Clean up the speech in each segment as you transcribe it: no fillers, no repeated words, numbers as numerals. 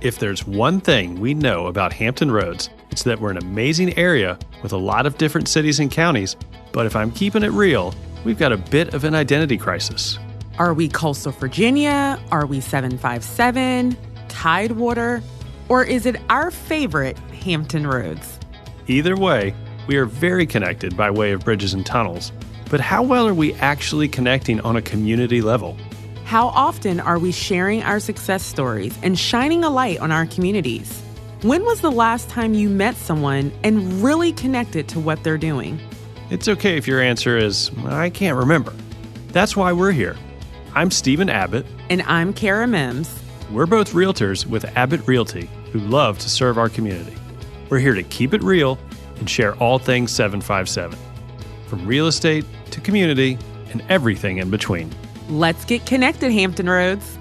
If there's one thing we know about Hampton Roads, it's that we're an amazing area with a lot of different cities and counties, but if I'm keeping it real, we've got a bit of an identity crisis. Are we coastal Virginia? Are we 757? Tidewater? Or is it our favorite Hampton Roads? Either way, we are very connected by way of bridges and tunnels, but how well are we actually connecting on a community level? How often are we sharing our success stories and shining a light on our communities? When was the last time you met someone and really connected to what they're doing? It's okay if your answer is, I can't remember. That's why we're here. I'm Stephen Abbitt. And I'm 𝐂𝐸𝐬𝐿. We're both realtors with Abbitt Realty who love to serve our community. We're here to keep it real and share all things 757, from real estate to community and everything in between. Let's get connected, Hampton Roads.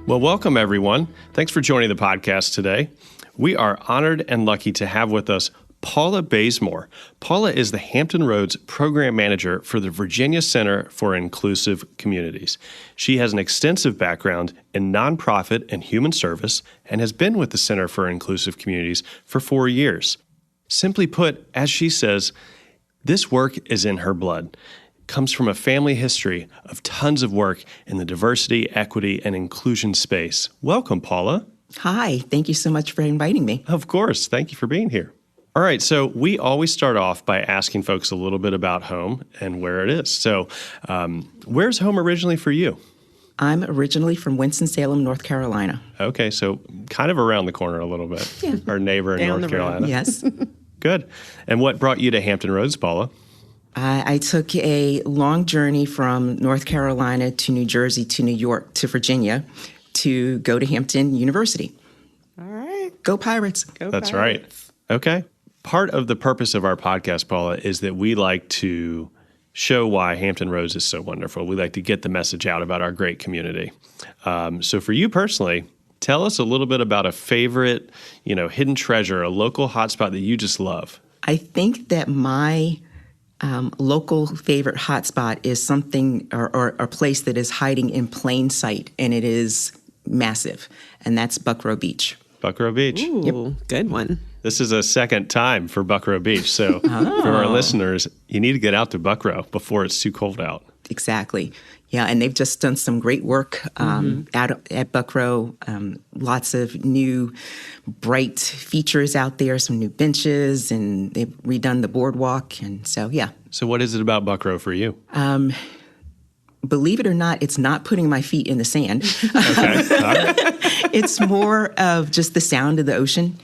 Well, welcome, everyone. Thanks for joining the podcast today. We are honored and lucky to have with us Paula Bazemoor. Paula is the Hampton Roads Program Manager for the Virginia Center for Inclusive Communities. She has an extensive background in nonprofit and human service and has been with the Center for Inclusive Communities for 4 years. Simply put, as she says, this work is in her blood. Comes from a family history of tons of work in the diversity, equity, and inclusion space. Welcome, Paula. Hi, thank you so much for inviting me. Of course. Thank you for being here. All right, so we always start off by asking folks a little bit about home and where it is. So where's home originally for you? I'm originally from Winston-Salem, North Carolina. Okay, so kind of around the corner a little bit. Yeah. Our neighbor in North Carolina. Yes. Good. And what brought you to Hampton Roads, Paula? I took a long journey from North Carolina to New Jersey to New York to Virginia to go to Hampton University. All right. Go Pirates. Go That's Pirates. right. Okay. Part of the purpose of our podcast, Paula, is that we like to show why Hampton Roads is so wonderful. We like to get the message out about our great community. So for you personally, tell us a little bit about a favorite, hidden treasure, a local hotspot that you just love. I think that my local favorite hotspot is something or a place that is hiding in plain sight, and it is massive, and that's Buckrow Beach. Buckrow Beach. Ooh, good one. This is a second time for Buckrow Beach. So for our listeners, you need to get out to Buckrow before it's too cold out. Exactly. Yeah, and they've just done some great work out at Buckrow. Lots of new, bright features out there, some new benches, and they've redone the boardwalk. And so, yeah. So what is it about Buckrow for you? Believe it or not, it's not putting my feet in the sand. Okay. All right. It's more of just the sound of the ocean.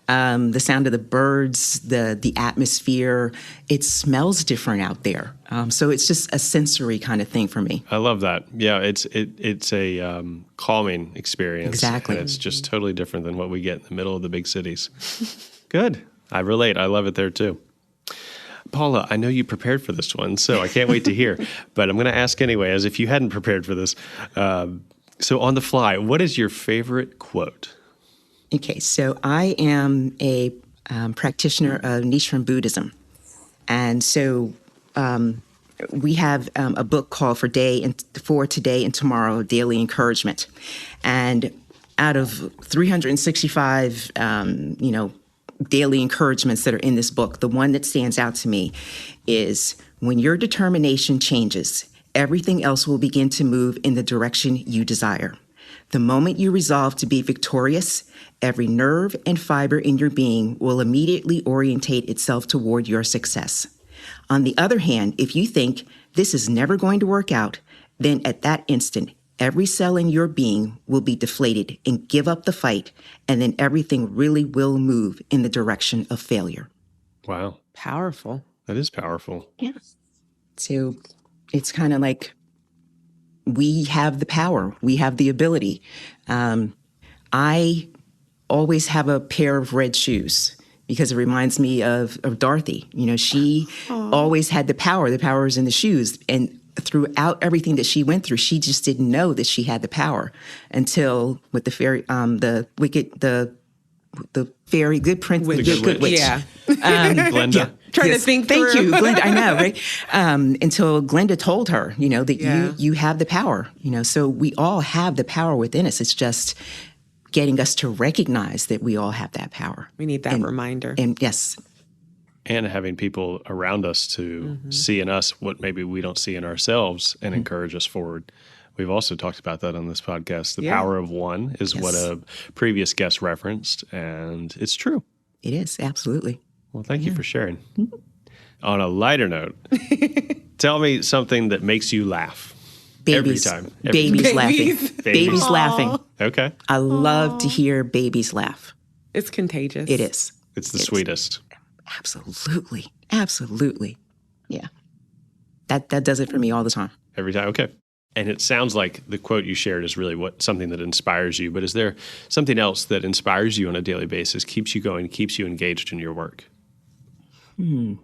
The sound of the birds, the atmosphere. It smells different out there. So it's just a sensory kind of thing for me. I love that. Yeah, it's a calming experience. Exactly. And it's just totally different than what we get in the middle of the big cities. Good. I relate. I love it there too. Paula, I know you prepared for this one, so I can't wait to hear. But I'm going to ask anyway, as if you hadn't prepared for this. So on the fly, what is your favorite quote? Okay, so I am a practitioner of Nichiren Buddhism. And so we have a book called For Today and Tomorrow, Daily Encouragement. And out of 365, daily encouragements that are in this book, the one that stands out to me is when your determination changes, everything else will begin to move in the direction you desire. The moment you resolve to be victorious, every nerve and fiber in your being will immediately orientate itself toward your success. On the other hand, if you think this is never going to work out, then at that instant, every cell in your being will be deflated and give up the fight, and then everything really will move in the direction of failure. Wow. Powerful. That is powerful. Yeah. So it's kind of like we have the power. We have the ability. I always have a pair of red shoes because it reminds me of Dorothy. She always had the power. The power was in the shoes. And throughout everything that she went through, she just didn't know that she had the power until with the fairy, the fairy, good prince, the good witch. Yeah. Glenda. Yeah. Trying to think Thank through. you, Glenda. I know, right? Until Glenda told her, that you have the power. So we all have the power within us. It's just getting us to recognize that we all have that power. We need that reminder. And yes. And having people around us to see in us what maybe we don't see in ourselves and encourage us forward. We've also talked about that on this podcast. The power of one is what a previous guest referenced, and it's true. It is, absolutely. Well, thank you for sharing. On a lighter note, tell me something that makes you laugh. Babies. Every time. Babies laughing. Babies laughing. Okay. I love to hear babies laugh. It's contagious. It is. It's the sweetest. Absolutely. Absolutely. Yeah. That does it for me all the time. Every time. Okay. And it sounds like the quote you shared is really something that inspires you. But is there something else that inspires you on a daily basis, keeps you going, keeps you engaged in your work? I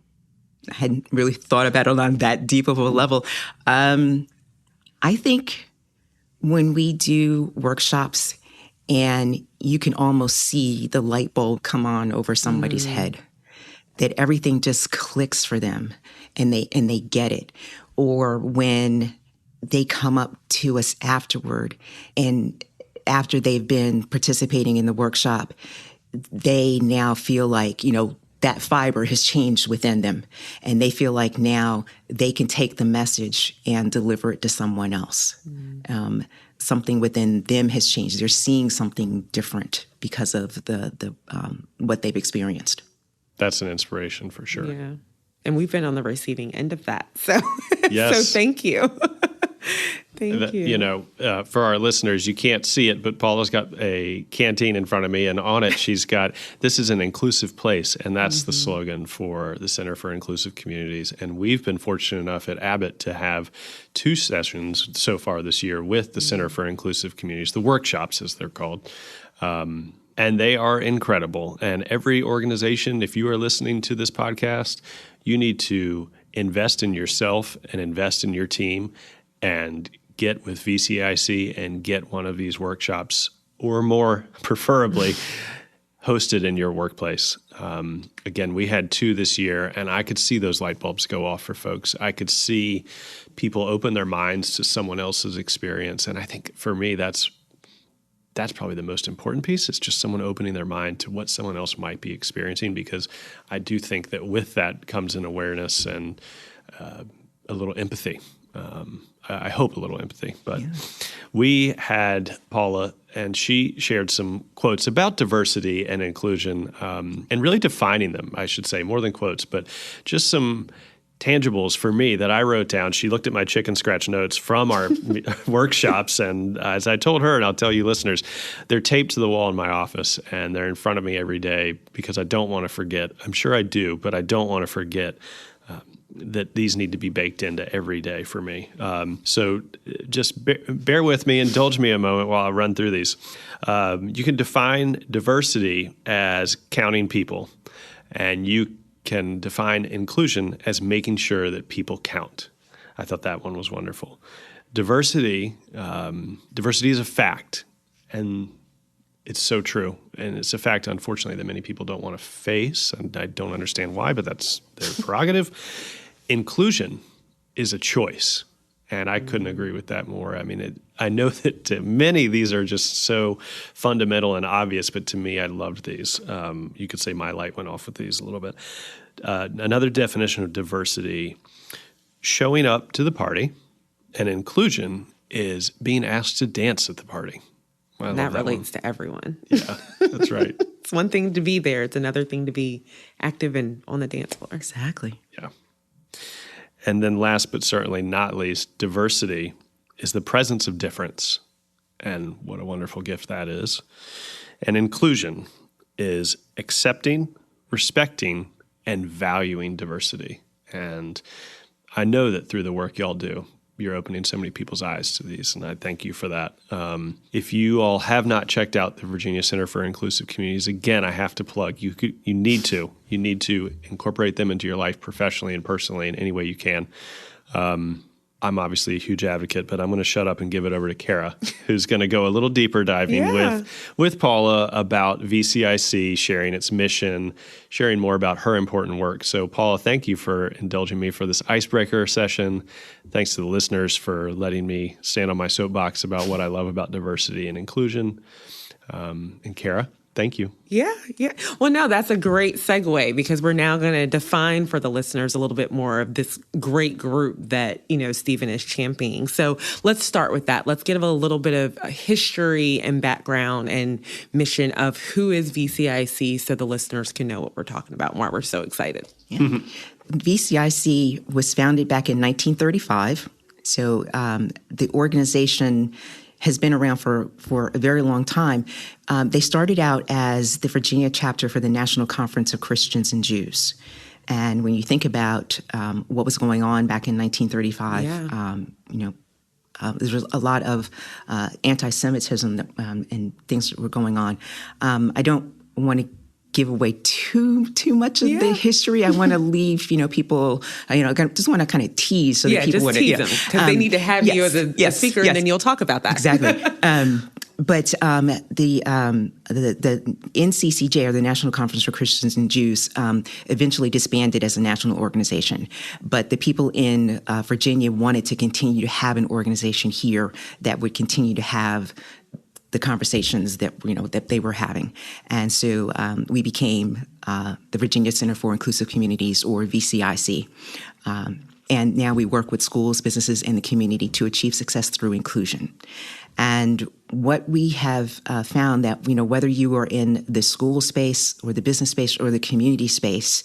hadn't really thought about it on that deep of a level. I think when we do workshops and you can almost see the light bulb come on over somebody's head, that everything just clicks for them and they get it. Or when they come up to us afterward and after they've been participating in the workshop, they now feel like, that fiber has changed within them. And they feel like now they can take the message and deliver it to someone else. Something within them has changed. They're seeing something different because of the what they've experienced. That's an inspiration for sure. Yeah. And we've been on the receiving end of that. So, yes. So thank you. Thank you. For our listeners, you can't see it, but Paula's got a canteen in front of me, and on it she's got, "This is an inclusive place," and that's the slogan for the Center for Inclusive Communities. And we've been fortunate enough at Abbitt to have 2 sessions so far this year with the Center for Inclusive Communities, the workshops as they're called. And they are incredible. And every organization, if you are listening to this podcast, you need to invest in yourself and invest in your team and get with VCIC and get one of these workshops or more, preferably, hosted in your workplace. Again, we had 2 this year, and I could see those light bulbs go off for folks. I could see people open their minds to someone else's experience. And I think for me, that's probably the most important piece. It's just someone opening their mind to what someone else might be experiencing, because I do think that with that comes an awareness and a little empathy. I hope a little empathy. But we had Paula, and she shared some quotes about diversity and inclusion, and really defining them, I should say, more than quotes, but just some tangibles for me that I wrote down. She looked at my chicken scratch notes from our workshops, and as I told her, and I'll tell you listeners, they're taped to the wall in my office, and they're in front of me every day because I don't want to forget. I'm sure I do, but I don't want to forget that these need to be baked into every day for me. So just bear with me, indulge me a moment while I run through these. You can define diversity as counting people, and you can define inclusion as making sure that people count. I thought that one was wonderful. Diversity is a fact, and it's so true. And it's a fact, unfortunately, that many people don't want to face, and I don't understand why, but that's their prerogative. Inclusion is a choice, and I couldn't agree with that more. I mean, I know that to many these are just so fundamental and obvious, but to me, I loved these. You could say my light went off with these a little bit. Another definition of diversity, showing up to the party, and inclusion is being asked to dance at the party. And that relates to everyone. Yeah, that's right. It's one thing to be there. It's another thing to be active and on the dance floor. Exactly. Yeah. And then last but certainly not least, diversity is the presence of difference. And what a wonderful gift that is. And inclusion is accepting, respecting, and valuing diversity. And I know that through the work y'all do, you're opening so many people's eyes to these, and I thank you for that. If you all have not checked out the Virginia Center for Inclusive Communities, again, I have to plug, you need to. You need to incorporate them into your life professionally and personally in any way you can. I'm obviously a huge advocate, but I'm going to shut up and give it over to Kara, who's going to go a little deeper diving with Paula about VCIC, sharing its mission, sharing more about her important work. So Paula, thank you for indulging me for this icebreaker session. Thanks to the listeners for letting me stand on my soapbox about what I love about diversity and inclusion. And Kara, thank you. Yeah. Well, no, that's a great segue because we're now going to define for the listeners a little bit more of this great group that, Stephen is championing. So let's start with that. Let's give a little bit of history and background and mission of who is VCIC so the listeners can know what we're talking about and why we're so excited. Yeah. VCIC was founded back in 1935. So the organization has been around for a very long time. They started out as the Virginia chapter for the National Conference of Christians and Jews. And when you think about what was going on back in 1935, there was a lot of anti-Semitism and things that were going on. I don't want to give away too much of the history. I want to leave, people, I just want to kind of tease so that people just tease them because they need to have you as a speaker and then you'll talk about that. Exactly. But the NCCJ, or the National Conference for Christians and Jews, eventually disbanded as a national organization. But the people in Virginia wanted to continue to have an organization here that would continue to have the conversations that that they were having, and so we became the Virginia Center for Inclusive Communities, or VCIC, and now we work with schools, businesses, and the community to achieve success through inclusion. And what we have found that whether you are in the school space or the business space or the community space,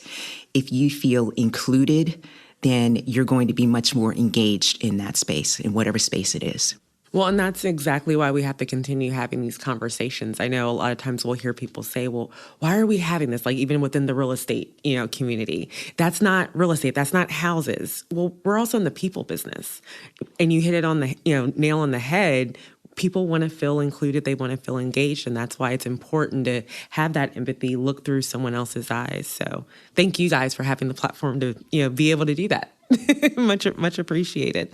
if you feel included, then you're going to be much more engaged in that space, in whatever space it is. Well, and that's exactly why we have to continue having these conversations. I know a lot of times we'll hear people say, well, why are we having this? Like even within the real estate, community, that's not real estate. That's not houses. Well, we're also in the people business, and you hit it on the, nail on the head. People want to feel included. They want to feel engaged. And that's why it's important to have that empathy, look through someone else's eyes. So thank you guys for having the platform to, be able to do that. Much appreciated.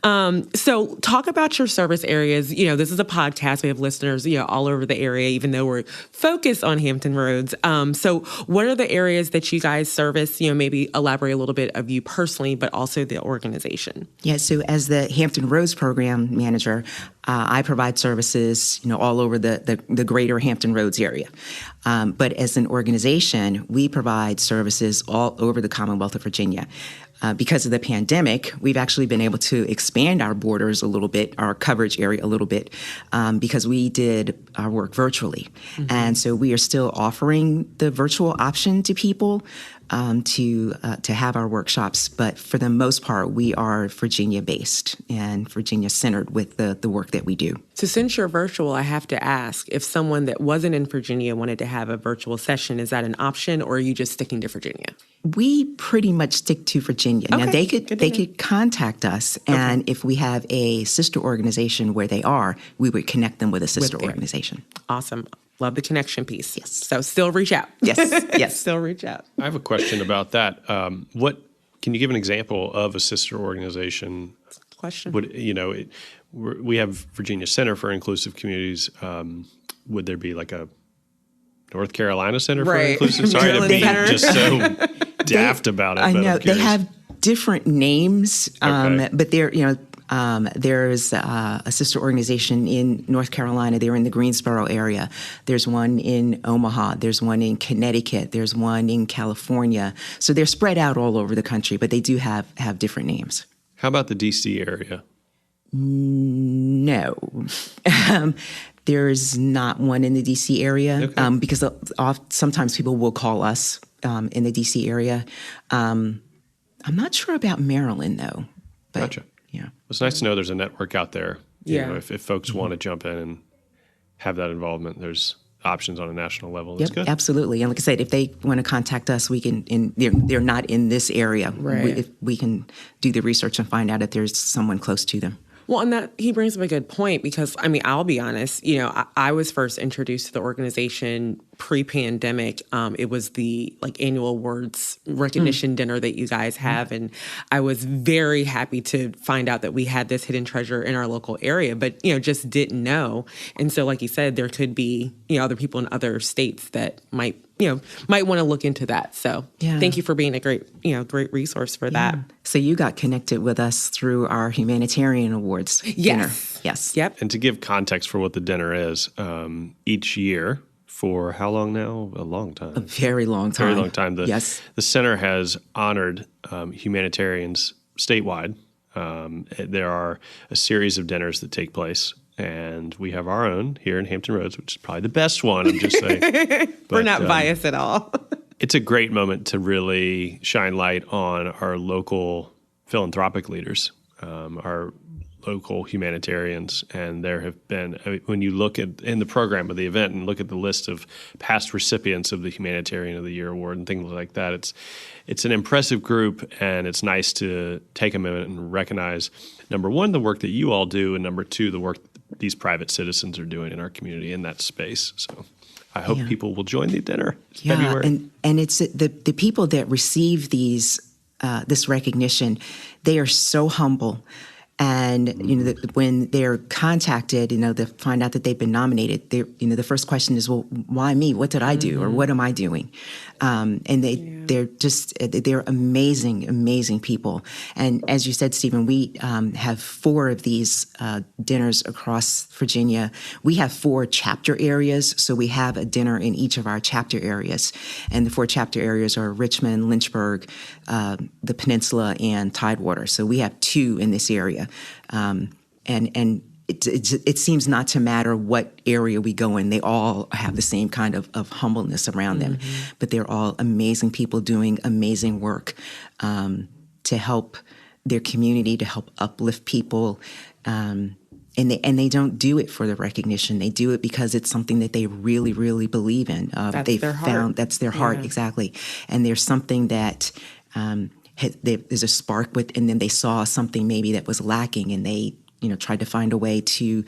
So talk about your service areas. This is a podcast. We have listeners, all over the area, even though we're focused on Hampton Roads. So what are the areas that you guys service? Maybe elaborate a little bit of you personally, but also the organization. Yeah. So as the Hampton Roads program manager, I provide services, all over the greater Hampton Roads area. But as an organization, we provide services all over the Commonwealth of Virginia. Because of the pandemic, we've actually been able to expand our borders a little bit, our coverage area a little bit, because we did our work virtually. Mm-hmm. And so we are still offering the virtual option to people to have our workshops. But for the most part, we are Virginia-based and Virginia-centered with the work that we do. So since you're virtual, I have to ask, if someone that wasn't in Virginia wanted to have a virtual session, is that an option, or are you just sticking to Virginia? We pretty much stick to Virginia. Okay. Now, they could contact us, and if we have a sister organization where they are, we would connect them with a sister organization. Awesome. Love the connection piece. Yes. So still reach out. Yes. Still reach out. I have a question about that. Can you give an example of a sister organization? Question. We have Virginia Center for Inclusive Communities. Would there be like a North Carolina Center for Inclusive? Sorry to be just so daft about it. I know they have different names, but they're there's a sister organization in North Carolina. They're in the Greensboro area. There's one in Omaha. There's one in Connecticut. There's one in California. So they're spread out all over the country, but they do have different names. How about the D.C. area? No. There's not one in the D.C. area, because sometimes people will call us in the D.C. area. I'm not sure about Maryland, though. But, gotcha. Yeah. It's nice to know there's a network out there. If folks want to jump in and have that involvement, there's options on a national level. That's good. Absolutely. And like I said, if they want to contact us, we can. They're not in this area. Right. We can do the research and find out if there's someone close to them. Well, and that he brings up a good point because, I'll be honest, I was first introduced to the organization pre-pandemic, it was the annual awards recognition dinner that you guys have. And I was very happy to find out that we had this hidden treasure in our local area, but, just didn't know. And so, like you said, there could be, other people in other states that might want to look into that. So thank you for being a great resource for that. So you got connected with us through our Humanitarian Awards dinner. Yes. Yep. And to give context for what the dinner is, each year, for how long now? A long time. A very long time. Very long time. The center has honored humanitarians statewide. There are a series of dinners that take place, and we have our own here in Hampton Roads, which is probably the best one, I'm just saying. We're not biased at all. It's a great moment to really shine light on our local philanthropic leaders, our local humanitarians, and there have been, when you look at in the program of the event and look at the list of past recipients of the Humanitarian of the Year award and things like that, it's an impressive group, and it's nice to take a minute and recognize, number one, the work that you all do, and number two, the work that these private citizens are doing in our community in that space. So I hope people will join the dinner in February. And it's the people that receive these this recognition, they are so humble. And, when they're contacted, to find out that they've been nominated, the first question is, well, why me? What did I do? Or what am I doing? And they're amazing, amazing people. And as you said, Stephen, we have 4 of these dinners across Virginia. We have 4 chapter areas. So we have a dinner in each of our chapter areas. And the 4 chapter areas are Richmond, Lynchburg, the Peninsula, and Tidewater. So we have 2 in this area. And it seems not to matter what area we go in, they all have the same kind of humbleness around them. But they're all amazing people doing amazing work to help their community, to help uplift people. And they don't do it for the recognition. They do it because it's something that they really, really believe in. That's their heart. That's their heart, exactly. And there's something that there's a spark and then they saw something maybe that was lacking, and they tried to find a way to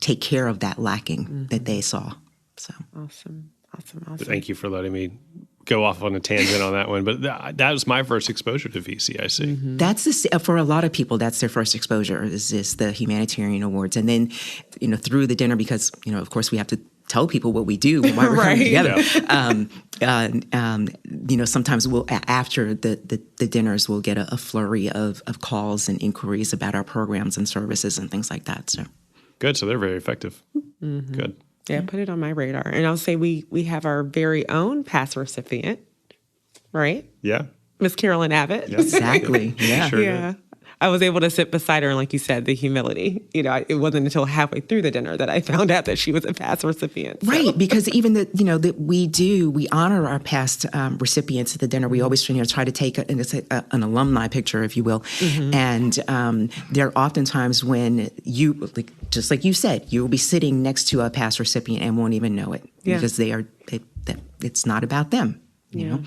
take care of that lacking that they saw. So awesome. Thank you for letting me go off on a tangent on that one, but that was my first exposure to VCIC. That's for a lot of people. That's their first exposure is the Humanitarian Awards, and then through the dinner, because of course we have to tell people what we do and why we're coming together. Sometimes we'll after the dinners we'll get a flurry of calls and inquiries about our programs and services and things like that. So good. So they're very effective. Good. Yeah, put it on my radar. And I'll say we have our very own past recipient, right? Yeah. Miss Carolyn Abbitt. Yeah. Exactly. Yeah. Sure yeah. I was able to sit beside her, and like you said, the humility. It wasn't until halfway through the dinner that I found out that she was a past recipient. So. Right, because even that we honor our past recipients at the dinner. We always try to take an alumni picture, if you will, and there are often times when just like you said, you will be sitting next to a past recipient and won't even know it because it's not about them. You know.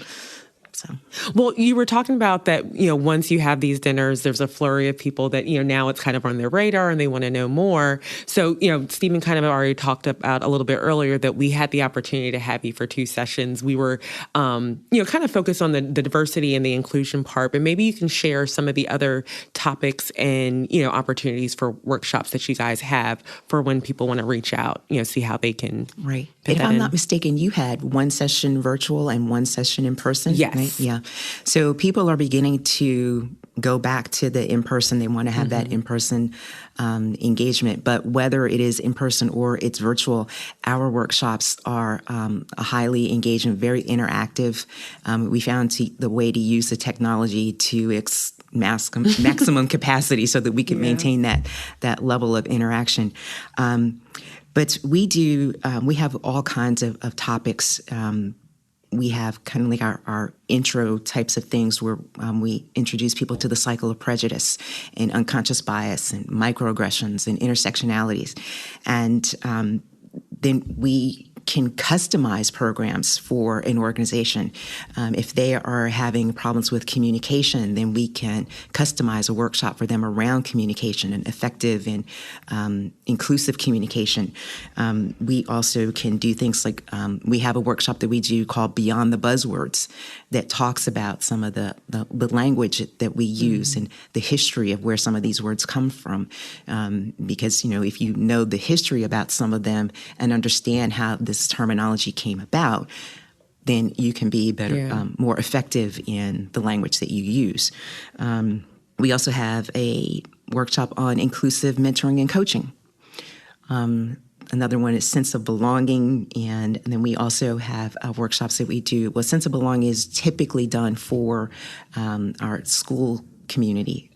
So. Well, you were talking about that, once you have these dinners, there's a flurry of people that, now it's kind of on their radar and they want to know more. So, Stephen kind of already talked about a little bit earlier that we had the opportunity to have you for 2 sessions. We were, kind of focused on the diversity and the inclusion part, but maybe you can share some of the other topics and, opportunities for workshops that you guys have for when people want to reach out, see how they can. Right. If I'm not mistaken, you had 1 session virtual and 1 session in person. Yes. Right? Yeah. So people are beginning to go back to the in-person. They want to have that in-person engagement. But whether it is in-person or it's virtual, our workshops are a highly engaging, very interactive. We found the way to use the technology to maximum capacity so that we can maintain that level of interaction. But we have all kinds of topics. We have kind of like our intro types of things where we introduce people to the cycle of prejudice and unconscious bias and microaggressions and intersectionalities. And then we can customize programs for an organization. If they are having problems with communication, then we can customize a workshop for them around communication and effective and inclusive communication. We also can do things like we have a workshop that we do called Beyond the Buzzwords that talks about some of the language that we use and the history of where some of these words come from. Because, if you know the history about some of them and understand how this terminology came about, then you can be better, more effective in the language that you use. We also have a workshop on inclusive mentoring and coaching. Another one is sense of belonging, and then we also have workshops that we do. Well, sense of belonging is typically done for our school community,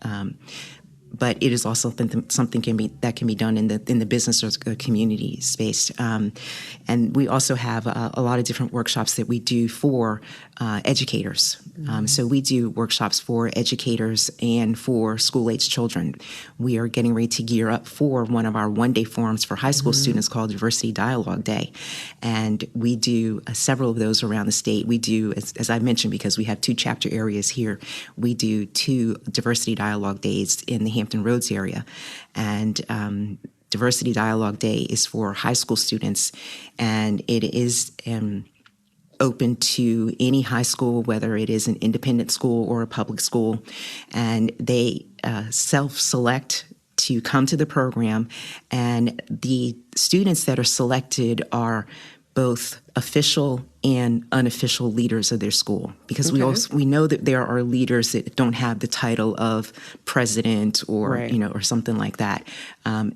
but it is also something that can be done in the business or community space. And we also have a lot of different workshops that we do for educators. So we do workshops for educators and for school-age children. We are getting ready to gear up for one of our one-day forums for high school students called Diversity Dialogue Day. And we do several of those around the state. We do, as I mentioned, because we have 2 chapter areas here, we do 2 Diversity Dialogue Days in the Hampton Roads area. And Diversity Dialogue Day is for high school students, and it is open to any high school, whether it is an independent school or a public school, and they self-select to come to the program, and the students that are selected are both official and unofficial leaders of their school, because we know that there are leaders that don't have the title of president or or something like that.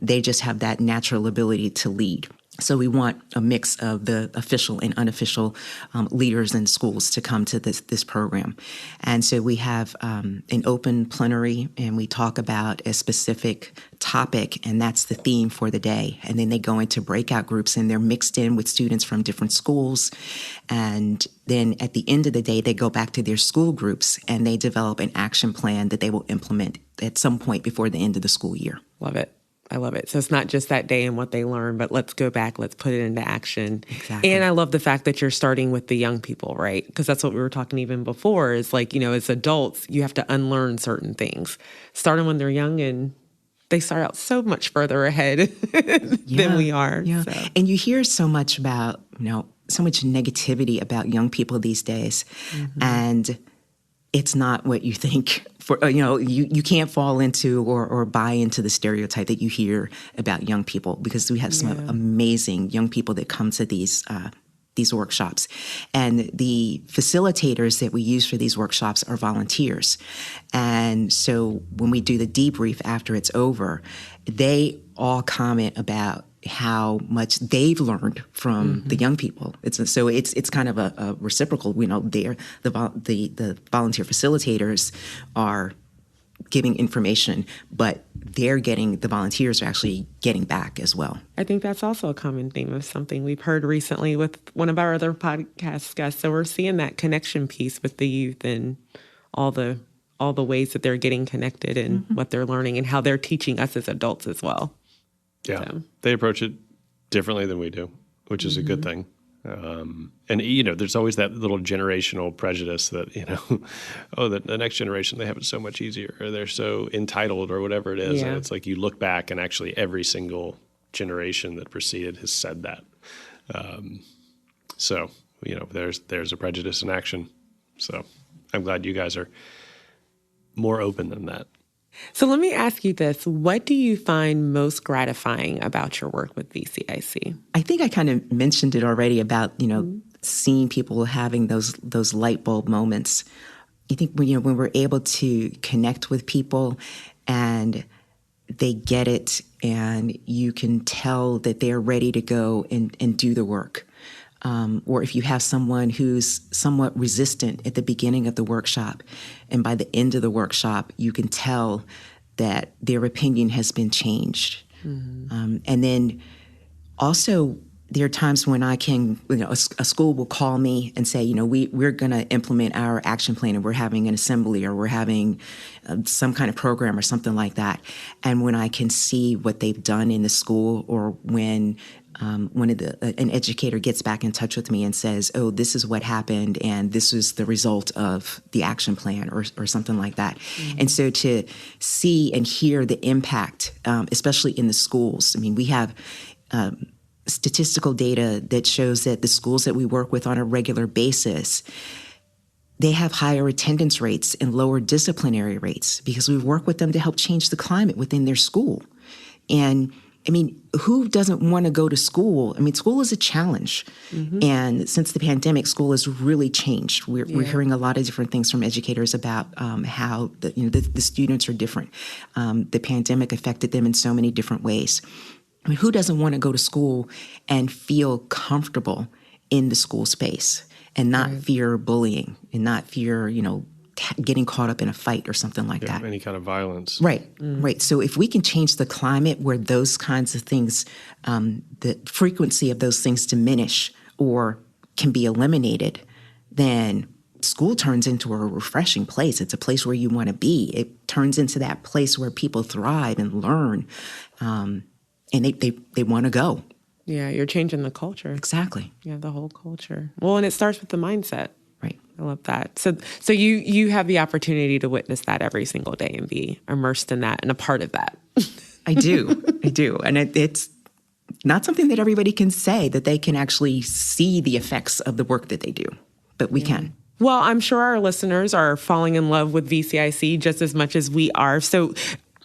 They just have that natural ability to lead. So we want a mix of the official and unofficial leaders in schools to come to this program. And so we have an open plenary, and we talk about a specific topic, and that's the theme for the day. And then they go into breakout groups, and they're mixed in with students from different schools. And then at the end of the day, they go back to their school groups, and they develop an action plan that they will implement at some point before the end of the school year. Love it. I love it. So it's not just that day and what they learn, but let's go back, let's put it into action. Exactly. And I love the fact that you're starting with the young people, right? Because that's what we were talking even before is like, as adults, you have to unlearn certain things. Starting when they're young, and they start out so much further ahead than we are. Yeah. So. And you hear so much about, so much negativity about young people these days. And it's not what you think. You can't fall into or buy into the stereotype that you hear about young people, because we have some amazing young people that come to these workshops. And the facilitators that we use for these workshops are volunteers. And so when we do the debrief after it's over, they all comment about how much they've learned from the young people. It's kind of a reciprocal. The volunteer facilitators are giving information, but the volunteers are actually getting back as well. I think that's also a common theme of something we've heard recently with one of our other podcast guests. So we're seeing that connection piece with the youth and all the ways that they're getting connected and what they're learning and how they're teaching us as adults as well. Yeah, they approach it differently than we do, which is a good thing. And, there's always that little generational prejudice that, the next generation, they have it so much easier, or they're so entitled, or whatever it is. Yeah. And it's like you look back, and actually every single generation that preceded has said that. So, there's a prejudice in action. So I'm glad you guys are more open than that. So let me ask you this. What do you find most gratifying about your work with VCIC? I think I kind of mentioned it already about, seeing people having those light bulb moments. I think when we're able to connect with people and they get it, and you can tell that they're ready to go and do the work. Or if you have someone who's somewhat resistant at the beginning of the workshop, and by the end of the workshop, you can tell that their opinion has been changed. And then also there are times when I can, a school will call me and say, we're going to implement our action plan and we're having an assembly or we're having some kind of program or something like that. And when I can see what they've done in the school, or when an educator gets back in touch with me and says, oh, this is what happened and this is the result of the action plan or something like that. Mm-hmm. And so to see and hear the impact, especially in the schools, I mean, we have statistical data that shows that the schools that we work with on a regular basis, they have higher attendance rates and lower disciplinary rates because we work with them to help change the climate within their school. And I mean, who doesn't want to go to school? I mean, school is a challenge. Mm-hmm. And since the pandemic, school has really changed. We're hearing a lot of different things from educators about how the students are different. The pandemic affected them in so many different ways. I mean, who doesn't want to go to school and feel comfortable in the school space and not fear bullying and not fear, getting caught up in a fight or something like that? Any kind of violence. Right, right. So if we can change the climate where those kinds of things, the frequency of those things diminish or can be eliminated, then school turns into a refreshing place. It's a place where you want to be. It turns into that place where people thrive and learn. And they want to go. Yeah, you're changing the culture. Exactly. Yeah, the whole culture. Well, and it starts with the mindset. Right. I love that. So you have the opportunity to witness that every single day and be immersed in that and a part of that. I do. And it's not something that everybody can say, that they can actually see the effects of the work that they do, but we can. Well, I'm sure our listeners are falling in love with VCIC just as much as we are. So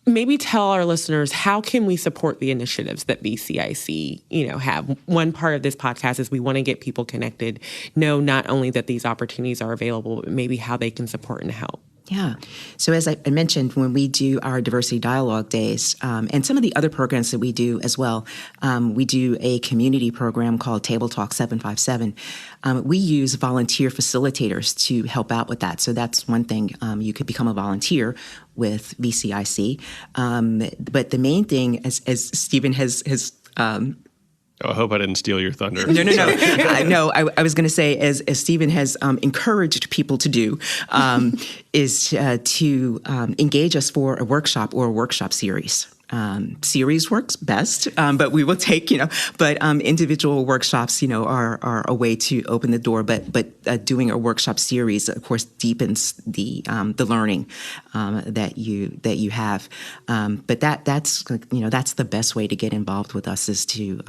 maybe tell our listeners, how can we support the initiatives that VCIC, have? One part of this podcast is we want to get people connected, know not only that these opportunities are available, but maybe how they can support and help. Yeah. So as I mentioned, when we do our diversity dialogue days, and some of the other programs that we do as well, we do a community program called Table Talk 757. We use volunteer facilitators to help out with that. So that's one thing. You could become a volunteer with VCIC. But the main thing, as Stephen has I hope I didn't steal your thunder. No. No, I was going to say, as Stephen has encouraged people to do, is to engage us for a workshop or a workshop series. Series works best, but we will take, but individual workshops, are a way to open the door. But doing a workshop series, of course, deepens the learning that you have. But that's the best way to get involved with us, is to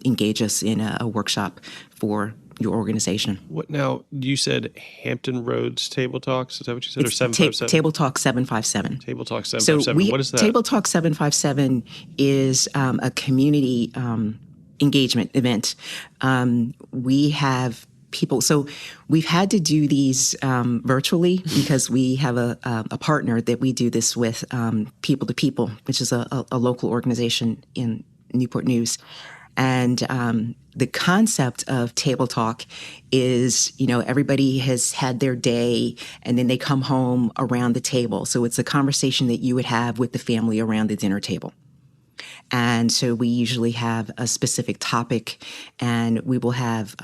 engage us in a workshop for your organization. What now? You said Hampton Roads Table Talks. Is that what you said? Or 757? Table Talk 757. Table Talk 757. What is that? Table Talk 757 is a community engagement event. We have people. So we've had to do these virtually because we have a partner that we do this with, People to People, which is a local organization in Newport News. And the concept of Table Talk is, everybody has had their day and then they come home around the table. So it's a conversation that you would have with the family around the dinner table. And so we usually have a specific topic, and we will have,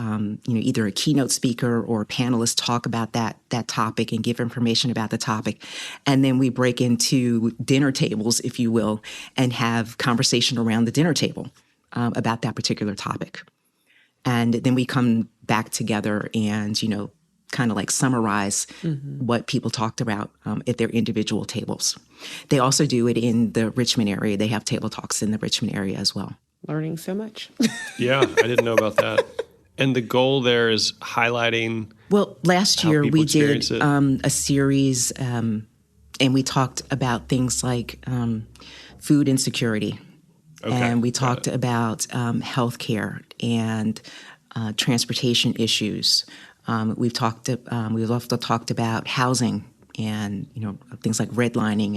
either a keynote speaker or a panelist talk about that topic and give information about the topic. And then we break into dinner tables, if you will, and have conversation around the dinner table about that particular topic. And then we come back together and, kind of like summarize what people talked about at their individual tables. They also do it in the Richmond area. They have table talks in the Richmond area as well. Learning so much. Yeah, I didn't know about that. And the goal there is highlighting. Well, last year we did a series and we talked about things like food insecurity. Okay, and we talked about healthcare and transportation issues. We've also talked about housing and things like redlining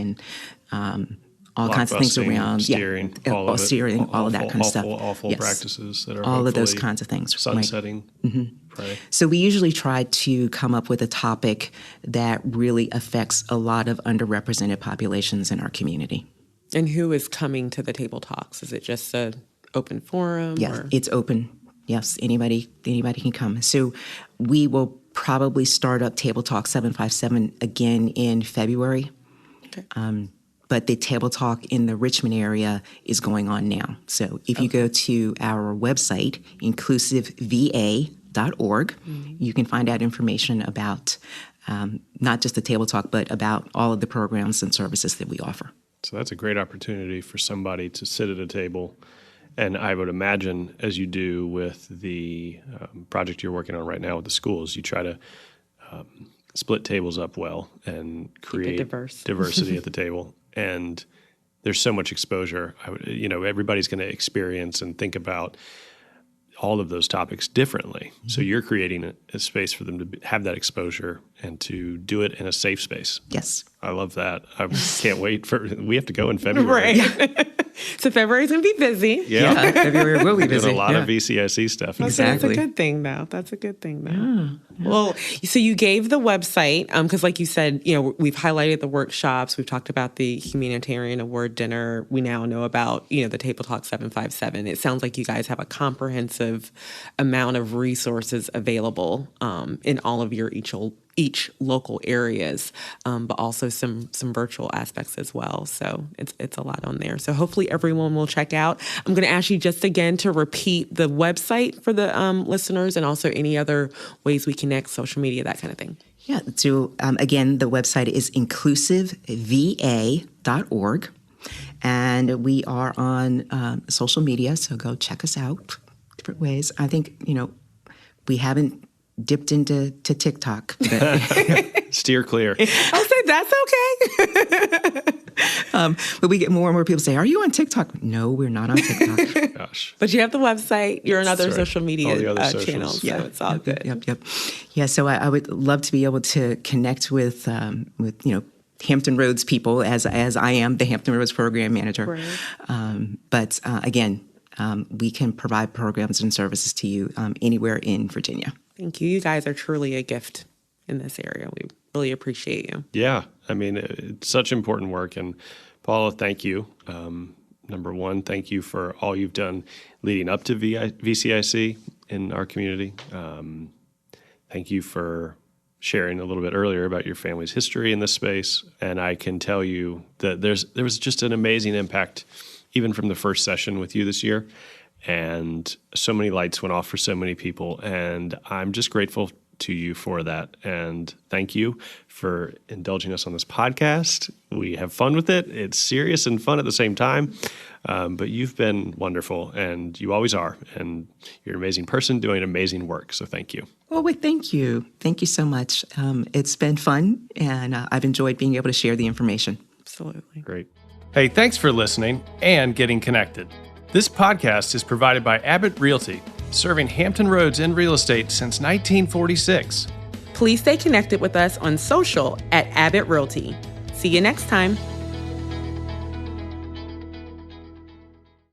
and all kinds of things around steering, all of that kind of stuff. Awful practices that are all of those kinds of things. Sunsetting. Right. Mm-hmm. So we usually try to come up with a topic that really affects a lot of underrepresented populations in our community. And who is coming to the table talks? Is it just an open forum? Yes, it's open. Yes, anybody can come. So we will probably start up Table Talk 757 again in February. Okay. But the Table Talk in the Richmond area is going on now. So if you go to our website, inclusiveva.org, you can find out information about not just the Table Talk, but about all of the programs and services that we offer. So that's a great opportunity for somebody to sit at a table. And I would imagine, as you do with the project you're working on right now with the schools, you try to split tables up well and create diversity at the table. And there's so much exposure. Everybody's going to experience and think about all of those topics differently. So you're creating a space for them to have that exposure and to do it in a safe space. Yes. I love that. I can't wait we have to go in February. Right. So February's going to be busy. Yeah. February will be busy. Doing a lot of VCIC stuff. Exactly. That's a good thing, though. Yeah. Well, so you gave the website, because like you said, we've highlighted the workshops. We've talked about the Humanitarian Award dinner. We now know about, the Table Talk 757. It sounds like you guys have a comprehensive amount of resources available in all of your each local areas, but also some virtual aspects as well. So it's a lot on there. So hopefully everyone will check out. I'm going to ask you just again to repeat the website for the listeners, and also any other ways we connect, social media, that kind of thing. Yeah. So again, the website is inclusiveva.org, and we are on social media. So go check us out. Different ways. I think we haven't dipped into TikTok. But steer clear. I'll say that's okay. But we get more and more people say, "Are you on TikTok?" No, we're not on TikTok. Gosh. But you have the website. You're on other right. social media All the other channels, so it's all good. Yep. Yeah, so I would love to be able to connect with Hampton Roads people as I am the Hampton Roads program manager. Right. But again, we can provide programs and services to you anywhere in Virginia. Thank you. You guys are truly a gift in this area. We really appreciate you. Yeah. I mean, it's such important work. And Paula, thank you. Number one, thank you for all you've done leading up to VCIC in our community. Thank you for sharing a little bit earlier about your family's history in this space. And I can tell you that there was just an amazing impact even from the first session with you this year. And so many lights went off for so many people. And I'm just grateful to you for that. And thank you for indulging us on this podcast. We have fun with it. It's serious and fun at the same time. But you've been wonderful, and you always are. And you're an amazing person doing amazing work. So thank you. Well, thank you. Thank you so much. It's been fun, and I've enjoyed being able to share the information. Absolutely. Great. Hey, thanks for listening and getting connected. This podcast is provided by Abbitt Realty, serving Hampton Roads in real estate since 1946. Please stay connected with us on social at Abbitt Realty. See you next time.